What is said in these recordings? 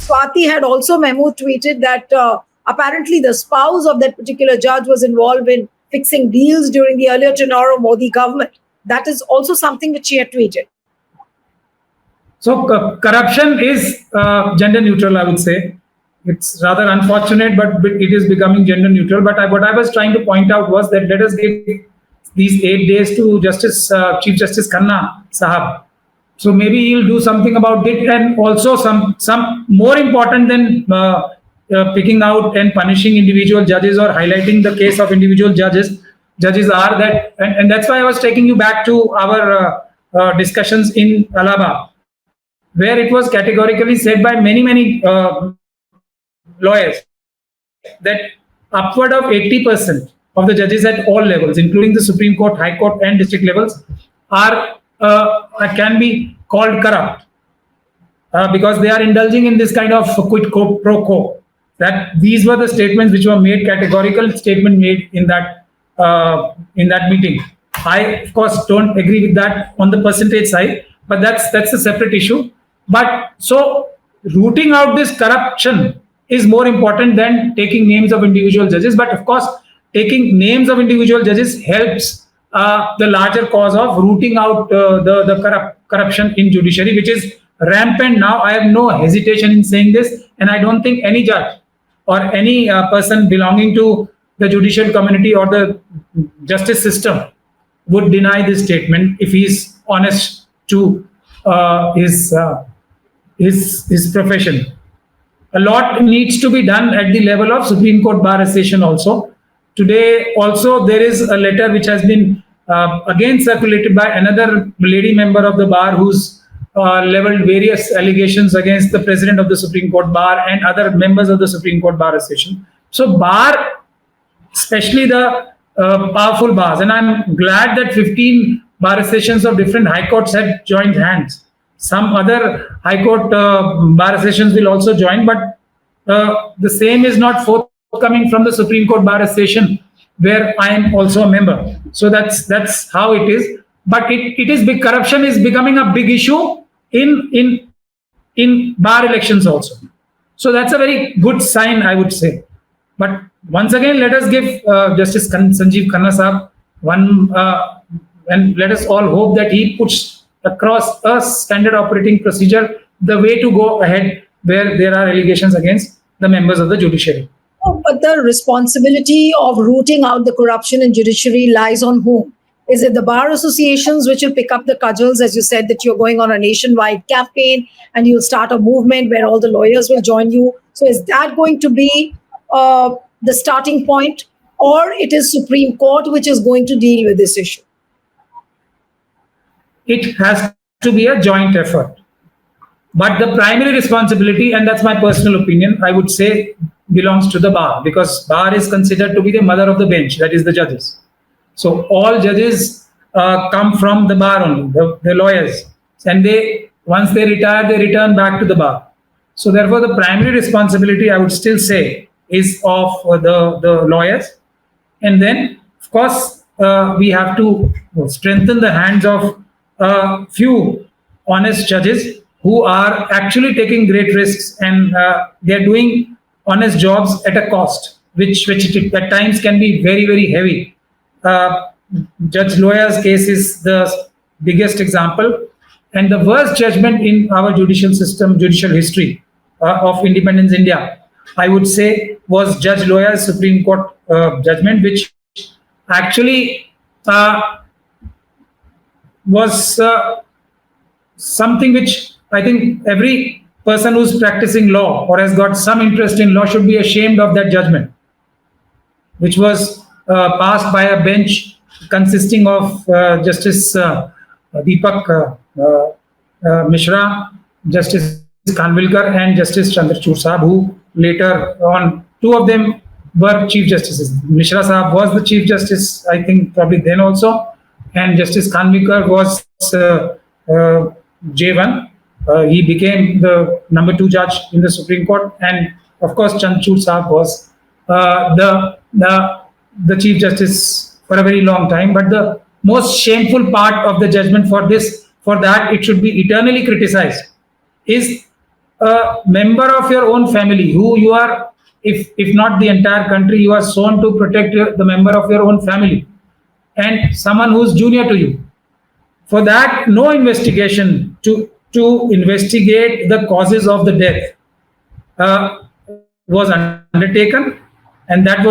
Swati had also Mehmood tweeted that apparently the spouse of that particular judge was involved in fixing deals during the earlier tenure of Modi government. That is also something which she had tweeted. So corruption is gender neutral, I would say. It's rather unfortunate, but it is becoming gender neutral. But what I was trying to point out was that let us give these 8 days to Chief Justice Khanna Sahab. So maybe he'll do something about it, and also some more important than picking out and punishing individual judges or highlighting the case of individual judges are that, and that's why I was taking you back to our discussions in Allahabad, where it was categorically said by many lawyers that upward of 80% of the judges at all levels, including the Supreme Court, High Court, and district levels, are can be called corrupt because they are indulging in this kind of quid pro quo. That these were the statements which were made, categorical statement made in that meeting. I, of course, don't agree with that on the percentage side, but that's a separate issue. But so rooting out this corruption is more important than taking names of individual judges. But of course, taking names of individual judges helps the larger cause of rooting out the corruption in judiciary, which is rampant now. I have no hesitation in saying this, and I don't think any judge or any person belonging to the judicial community or the justice system would deny this statement if he is honest to his profession. A lot needs to be done at the level of Supreme Court Bar Association also. Today also there is a letter which has been again circulated by another lady member of the bar who's leveled various allegations against the president of the Supreme Court Bar and other members of the Supreme Court Bar Association. So bar, especially the powerful bars, and I'm glad that 15 bar associations of different high courts have joined hands. Some other high court bar associations will also join, but the same is not forthcoming from the Supreme Court Bar Association, where I am also a member. So that's how it is. But it is big. Corruption is becoming a big issue in bar elections also. So that's a very good sign, I would say. But once again, let us give Justice Sanjeev Khanna Sahab one, and let us all hope that he puts across a standard operating procedure, the way to go ahead where there are allegations against the members of the judiciary. But the responsibility of rooting out the corruption in judiciary lies on whom? Is it the bar associations which will pick up the cudgels, as you said, that you're going on a nationwide campaign and you'll start a movement where all the lawyers will join you? So is that going to be the starting point, or it is Supreme Court which is going to deal with this issue? It has to be a joint effort. But the primary responsibility, and that's my personal opinion, I would say belongs to the bar, because bar is considered to be the mother of the bench, that is the judges. So all judges come from the bar only, the lawyers. And once they retire, they return back to the bar. So therefore, the primary responsibility, I would still say, is of the lawyers. And then, of course, we have to strengthen the hands of a few honest judges who are actually taking great risks, and they're doing honest jobs at a cost, which at times can be very, very heavy. Judge Loya's case is the biggest example, and the worst judgment in our judicial system, judicial history of independence India, I would say, was Judge Loya's Supreme Court judgment, which actually was something which I think every person who's practicing law or has got some interest in law should be ashamed of that judgment, which was passed by a bench consisting of Justice Deepak Mishra, Justice Kanvilkar, and Justice Chandrachud Sahab, who later on, two of them were Chief Justices. Mishra Sahab was the Chief Justice, I think, probably then also, and Justice Kanvilkar was J1. He became the number 2 judge in the Supreme Court, and of course Chandrachud Sahab was the Chief Justice for a very long time. But the most shameful part of the judgment for that it should be eternally criticized is a member of your own family who you are, if not the entire country, you are sworn to protect the member of your own family and someone who's junior to you. For that, no investigation to investigate the causes of the death was undertaken, and that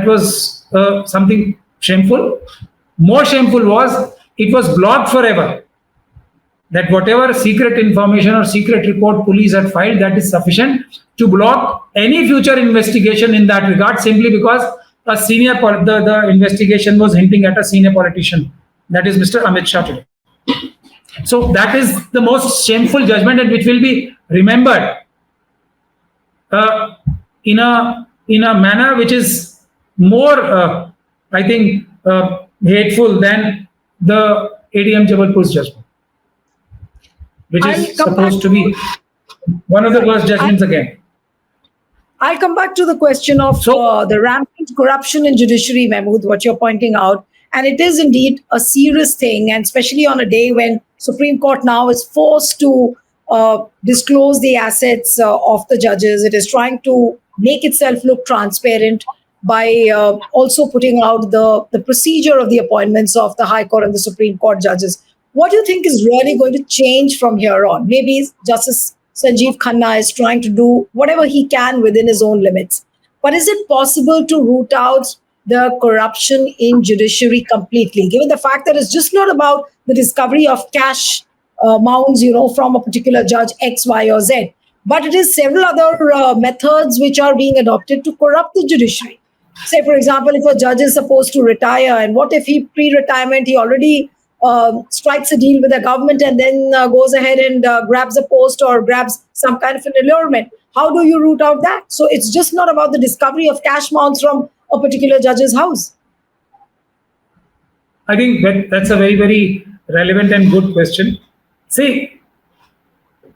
was something shameful. More shameful was it was blocked forever. That whatever secret information or secret report police had filed, that is sufficient to block any future investigation in that regard, simply because the investigation was hinting at a senior politician, that is Mr. Amit Shah today. So that is the most shameful judgment, and which will be remembered in a manner which is more, I think, hateful than the ADM Jabalpur's judgment, which is supposed to be one of the worst judgments again. I'll come back to the question of the rampant corruption in judiciary, Mehmood, what you're pointing out. And it is indeed a serious thing, and especially on a day when Supreme Court now is forced to disclose the assets of the judges. It is trying to make itself look transparent by also putting out the procedure of the appointments of the High Court and the Supreme Court judges. What do you think is really going to change from here on? Maybe Justice Sanjeev Khanna is trying to do whatever he can within his own limits. But is it possible to root out the corruption in judiciary completely, given the fact that it's just not about the discovery of cash mounds, from a particular judge X, Y, or Z, but it is several other methods which are being adopted to corrupt the judiciary. Say, for example, if a judge is supposed to retire, and what if he pre-retirement, he already strikes a deal with the government and then goes ahead and grabs a post or grabs some kind of an allurement? How do you root out that? So it's just not about the discovery of cash mounts from a particular judge's house. I think that's a very, very relevant and good question. See,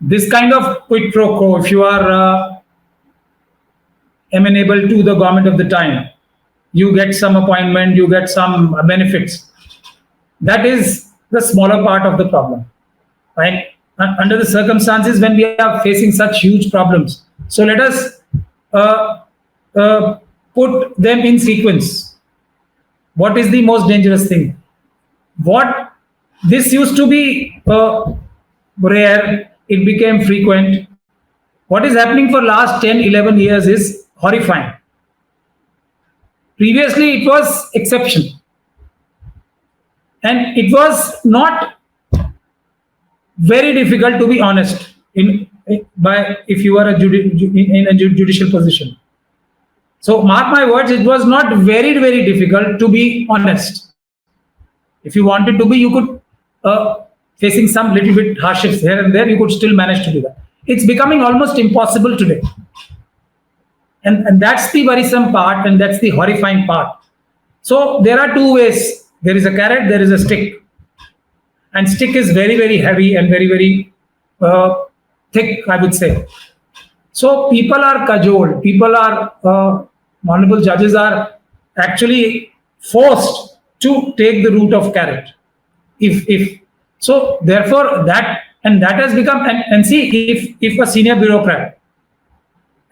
this kind of quid pro quo, if you are amenable to the government of the time, you get some appointment, you get some benefits. That is the smaller part of the problem, right? Under the circumstances when we are facing such huge problems. So let us put them in sequence. What is the most dangerous thing? What this used to be rare, it became frequent. What is happening for last 10, 11 years is horrifying. Previously, it was exception. And it was not very difficult, to be honest, if you are in a judicial position. So mark my words, it was not very, very difficult to be honest. If you wanted to be, you could, facing some little bit hardships here and there, you could still manage to do that. It's becoming almost impossible today. And that's the worrisome part, and that's the horrifying part. So there are two ways. There is a carrot, there is a stick. And stick is very, very heavy and very, very thick, I would say. So people are cajoled. People are, honorable judges are actually forced to take the route of carrot. So therefore that has become, and see, if a senior bureaucrat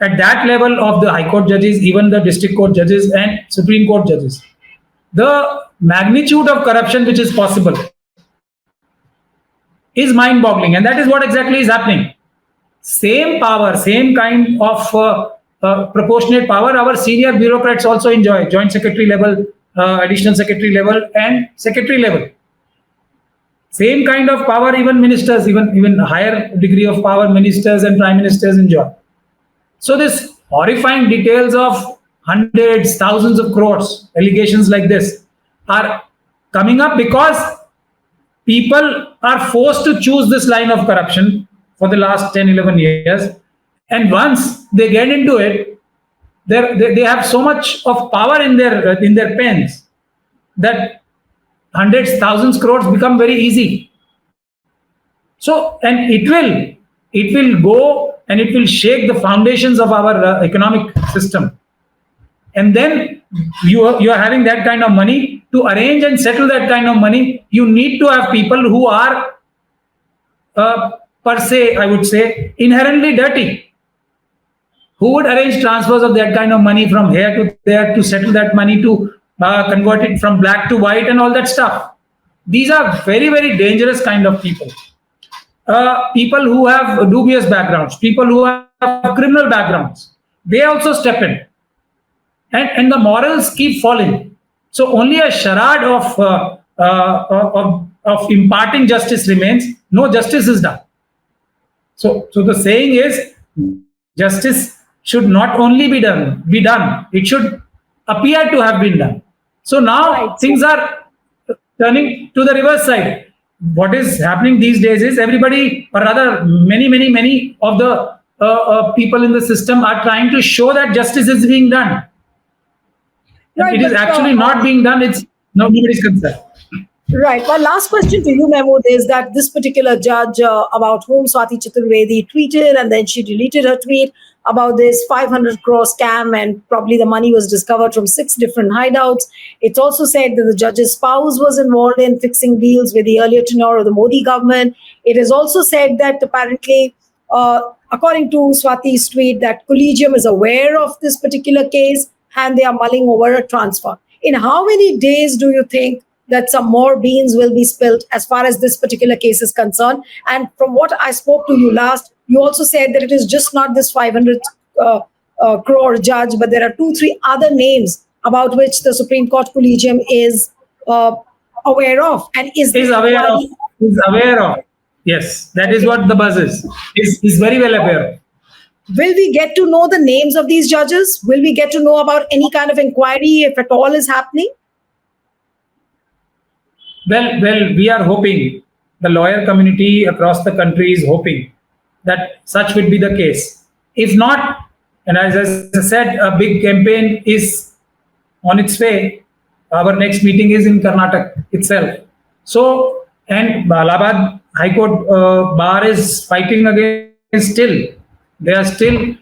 at that level of the High Court judges, even the District Court judges and Supreme Court judges, the magnitude of corruption which is possible is mind-boggling, and that is what exactly is happening. Same power, same kind of proportionate power our senior bureaucrats also enjoy, joint secretary level, additional secretary level, and secretary level. Same kind of power even ministers, even higher degree of power ministers and prime ministers enjoy. So this horrifying details of hundreds, thousands of crores, allegations like this are coming up because people are forced to choose this line of corruption for the last 10, 11 years. And once they get into it, they have so much of power in their pens that hundreds, thousands crores become very easy. So, and it will go and it will shake the foundations of our economic system. And then you are having that kind of money. To arrange and settle that kind of money, you need to have people who are per se, I would say, inherently dirty. Who would arrange transfers of that kind of money from here to there to settle that money to convert it from black to white and all that stuff? These are very, very dangerous kind of people. People who have dubious backgrounds, people who have criminal backgrounds, they also step in. And the morals keep falling. So only a charade of imparting justice remains. No justice is done. So the saying is, justice should not only be done. It should appear to have been done. So now Right. things are turning to the reverse side. What is happening these days is everybody, or rather many of the people in the system are trying to show that justice is being done. Right, It is but, actually not being done. It's nobody's concern. Right. Well, last question to you, Mehmood, is that this particular judge about whom Swati Chaturvedi tweeted and then she deleted her tweet about this 500 crore scam, and probably the money was discovered from 6 different hideouts. It's also said that the judge's spouse was involved in fixing deals with the earlier tenure of the Modi government. It is also said that apparently, according to Swati's tweet, that Collegium is aware of this particular case and they are mulling over a transfer. In how many days do you think that some more beans will be spilled as far as this particular case is concerned? And from what I spoke to you last, you also said that it is just not this 500 crore judge, but there are 2-3 other names about which the Supreme Court Collegium is aware of. And Is aware of. Yes, that is what the buzz is. Is very well aware of. Will we get to know the names of these judges? Will we get to know about any kind of inquiry, if at all, is happening? Well, we are hoping, the lawyer community across the country is hoping that such would be the case. If not, and as I said, a big campaign is on its way. Our next meeting is in Karnataka itself. So, and Allahabad High Court bar is fighting against still. They are still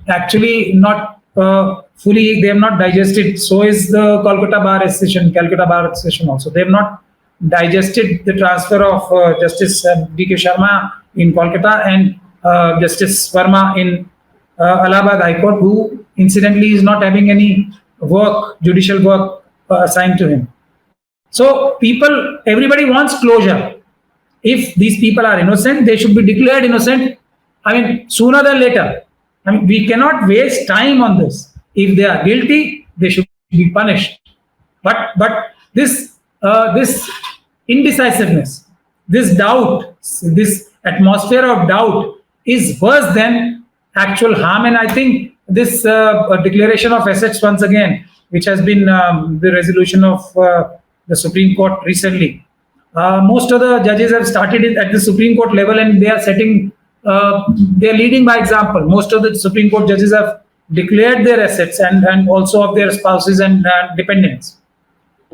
actually not fully, they have not digested. So is the Calcutta Bar Association also. They have not digested the transfer of Justice D.K. Sharma in Kolkata and Justice Varma in Allahabad High Court, who incidentally is not having any judicial work assigned to him. So everybody wants closure. If these people are innocent, they should be declared innocent. I mean, sooner than later. I mean, we cannot waste time on this. If they are guilty, they should be punished. But this indecisiveness, this doubt, this atmosphere of doubt is worse than actual harm. And I think this declaration of assets once again, which has been the resolution of the Supreme Court recently. Most of the judges have started it at the Supreme Court level, and they are they are leading by example. Most of the Supreme Court judges have declared their assets and also of their spouses and dependents.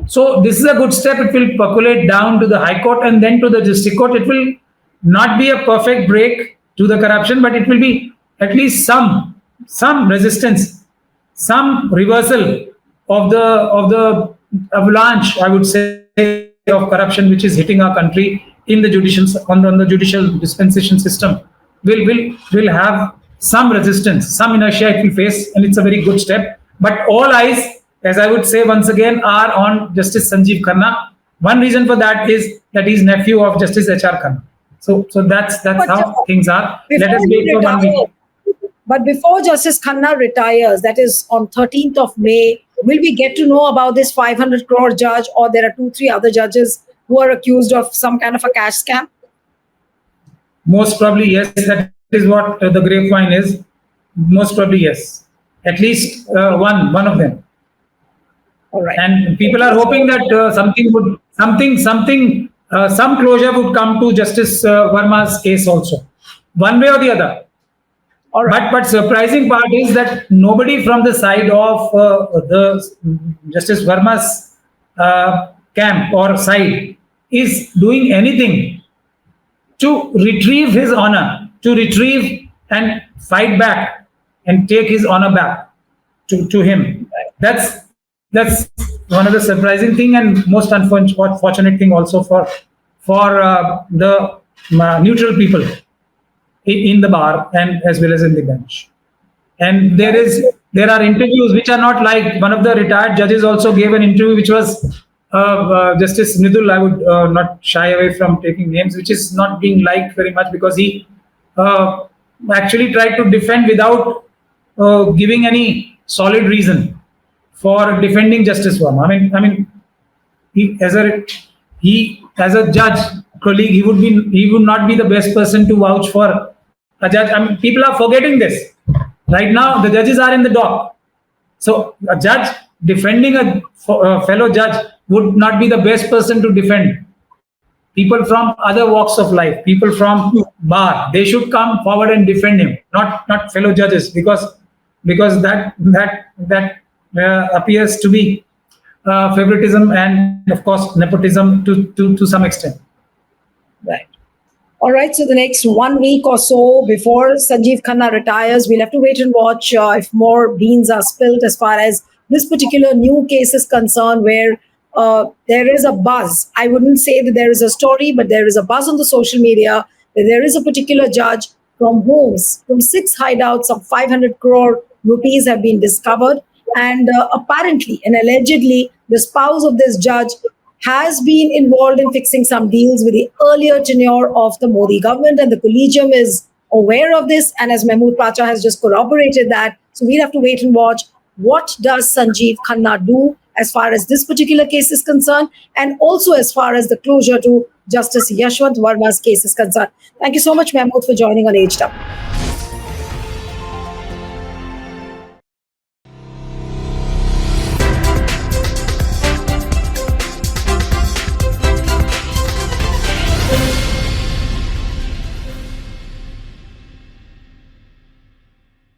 So this is a good step. It will percolate down to the High Court and then to the District Court. It will not be a perfect break to the corruption, but it will be at least some resistance, some reversal of the avalanche, I would say, of corruption which is hitting our country in the on the judicial dispensation system. Will have some resistance, some inertia it will face, and it's a very good step. But all eyes, as I would say once again, are on Justice Sanjeev Khanna. One reason for that is that he's nephew of Justice H.R. Khanna. So that's how things are. Let us wait for 1 week. But before Justice Khanna retires, that is on 13th of May, will we get to know about this 500 crore judge, or there are 2-3 other judges who are accused of some kind of a cash scam? Most probably, yes. That is what the grapevine is. Most probably, yes. At least one of them. All right. And people are hoping that some closure would come to Justice Varma's case also, one way or the other. All right. But surprising part is that nobody from the side of the Justice Varma's camp or side is doing anything to retrieve his honor, to retrieve and fight back and take his honor back to him. That's one of the surprising thing and most unfortunate thing also for the neutral people in the bar and as well as in the bench. And there are interviews which are not like, one of the retired judges also gave an interview which was Justice Nidul. I would not shy away from taking names, which is not being liked very much because he actually tried to defend without giving any solid reason for defending Justice Varma. I mean, he as a judge colleague, he would not be the best person to vouch for a judge. I mean, people are forgetting this. Right now, the judges are in the dock. So a judge defending a fellow judge would not be the best person to defend. People from other walks of life, people from bar, they should come forward and defend him, not fellow judges, because that appears to be favoritism and of course nepotism to some extent. Right. All right. So the next 1 week or so before Sanjeev Khanna retires, we'll have to wait and watch if more beans are spilled as far as this particular new case is concerned, where there is a buzz. I wouldn't say that there is a story, but there is a buzz on the social media that there is a particular judge from 6 hideouts of 500 crore rupees have been discovered. And apparently and allegedly, the spouse of this judge has been involved in fixing some deals with the earlier tenure of the Modi government, and the Collegium is aware of this. And as Mehmood Pracha has just corroborated that, so we'll have to wait and watch what does Sanjeev Khanna do as far as this particular case is concerned, and also as far as the closure to Justice Yashwant Varma's case is concerned. Thank you so much, Mehmood, for joining on Aged Up.